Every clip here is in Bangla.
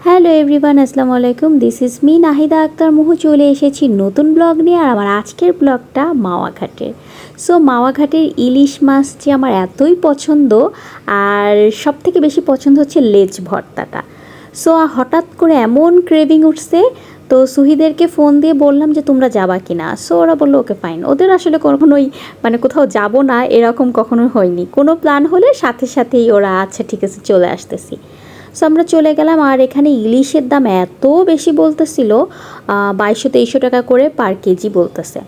হ্যালো এভরিওয়ান, আসসালামু আলাইকুম। This is me Nahida Akter Muhu. চলে এসেছি নতুন ব্লগ নিয়ে। আর আমার আজকের ব্লগটা মাওয়াঘাটের। সো মাওয়াঘাটের ইলিশ মাছ যে আমার এতই পছন্দ, আর সব থেকে বেশি পছন্দ হচ্ছে লেজ ভর্তাটা। সো হঠাৎ করে এমন ক্রেভিং উঠছে, তো সুহিদেরকে ফোন দিয়ে বললাম যে তোমরা যাবা কি না। সো ওরা বললো ওকে ফাইন। ওদের আসলে কখনোই কোথাও যাব না এরকম কখনোই হয়নি। কোনো প্ল্যান হলে সাথে সাথেই ওরা আচ্ছা ঠিক আছে চলে আসতেছি। সো আমরা চলে গেলাম। আর এখানে ইলিশের দাম এত বেশি বলতেছিল, 2200-2300 টাকা করে পার কেজি বলতেছে।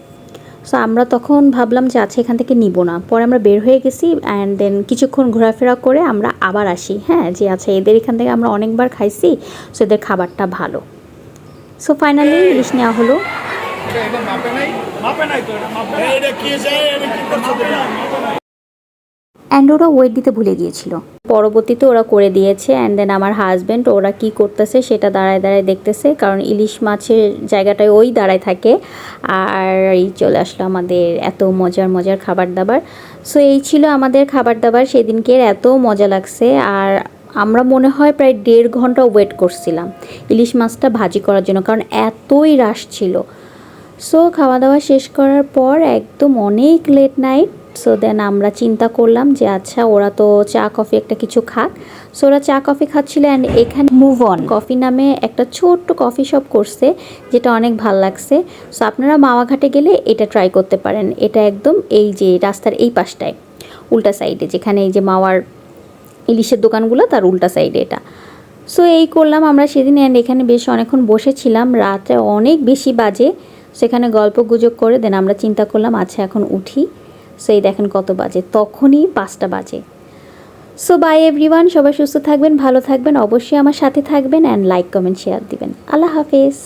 সো আমরা তখন ভাবলাম যে আচ্ছা এখান থেকে নিব না। পরে আমরা বের হয়ে গেছি অ্যান্ড দেন কিছুক্ষণ ঘোরাফেরা করে আমরা আবার আসি, হ্যাঁ, যে আচ্ছা এদের এখান থেকে আমরা অনেকবার খাইছি, সো এদের খাবারটা ভালো। সো ফাইনালি ইলিশ নেওয়া হলো। অ্যান্ড ওরা ওয়েট দিতে ভুলে গিয়েছিল। পরবর্তীতে ওরা করে দিয়েছে। অ্যান্ড দেন আমার হাজব্যান্ড ওরা কি করতেছে সেটা দাঁড়ায় দাঁড়ায় দেখতেছে, কারণ ইলিশ মাছের জায়গাটায় ওই দাঁড়ায় থাকে। আর এই চলে আসলো আমাদের এত মজার মজার খাবার দাবার। সো এই ছিল আমাদের খাবার দাবার সেদিনকে। এত মজা লাগছে। আর আমরা মনে হয় প্রায় 1.5 ঘন্টা ওয়েট করছিলাম ইলিশ মাছটা ভাজি করার জন্য, কারণ এতই রাশ ছিল। সো খাওয়া দাওয়া শেষ করার পর একদম অনেক লেট নাইট। সো দেন আমরা চিন্তা করলাম যে আচ্ছা ওরা তো চা কফি একটা কিছু খাক। সো ওরা চা কফি খাচ্ছিল। অ্যান্ড এখানে মুভ অন কফি নামে একটা ছোট্ট কফি শপ করছে, যেটা অনেক ভাল লাগছে। সো আপনারা মাওয়াঘাটে গেলে এটা ট্রাই করতে পারেন। এটা একদম এই যে রাস্তার এই পাশটায় উল্টা সাইডে, যেখানে এই যে মাওয়ার ইলিশের দোকানগুলো তার উল্টা সাইডে এটা। সো এই করলাম আমরা সেদিন। অ্যান্ড এখানে বেশ অনেকক্ষণ বসেছিলাম, রাতে অনেক বেশি বাজে। সেখানে গল্প গুজব করে দেন আমরা চিন্তা করলাম আচ্ছা এখন উঠি। সো এই দেখেন কত বাজে, তখনই 5টা বাজে। সো বাই এভরিওয়ান, সবাই সুস্থ থাকবেন, ভালো থাকবেন, অবশ্যই আমার সাথে থাকবেন অ্যান্ড লাইক কমেন্ট শেয়ার দিবেন। আল্লাহ হাফেজ।